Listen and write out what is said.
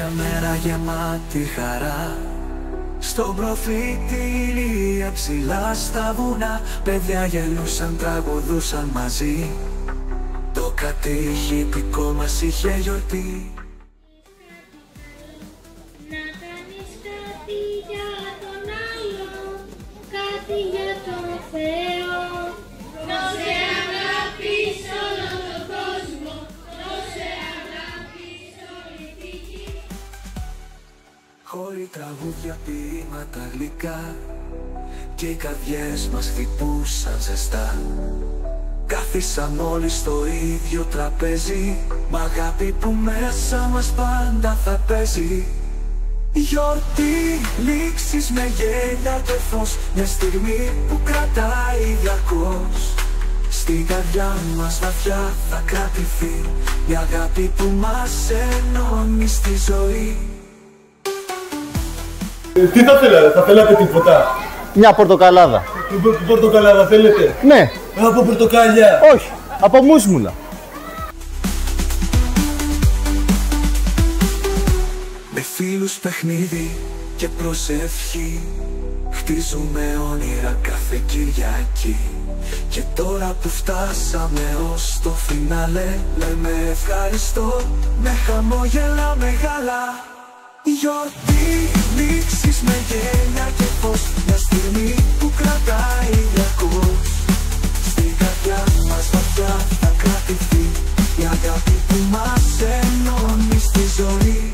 μια μέρα γεμάτη χαρά. Στον προφητήρια ψηλά στα βουνά, παιδιά γελούσαν, τραγουδούσαν μαζί. Το κατηχητικό μας είχε γιορτή. Να κάνεις κάτι για τον άλλο, κάτι για τον Θεό. Δώσε αγάπη σ' όλο τον κόσμο, δώσε αγάπη σ' όλη τη γη. Χώροι, τραγούδια, ποίηματα γλυκά, και οι καρδιές μας χτυπούσαν ζεστά. Κάθισαν όλοι στο ίδιο τραπέζι, μ' αγάπη που μέσα μας πάντα θα παίζει. Γιορτή, λήξεις με γέλια και φως, μια στιγμή που κρατάει διαρκώς. Στην καρδιά μας βαθιά θα κρατηθεί μια αγάπη που μας ενώνει στη ζωή. Τι θα θέλατε τίποτα? Μια πορτοκαλάδα. Πορτοκαλάδα θέλετε? Ναι. Από πορτοκάλια? Όχι, από μουσμουλα. Με φίλους, παιχνίδι και προσευχή, χτίζουμε όνειρα κάθε Κυριακή. Και τώρα που φτάσαμε ως το φινάλε, λέμε ευχαριστώ με χαμόγελα μεγάλα. Γιορτή, λήξεις με γέλια και φως, μια στιγμή που κρατάει διαρκώς. Στην καρδιά μας βαθιά θα κρατηθεί η αγάπη που μας ενώνει στη ζωή.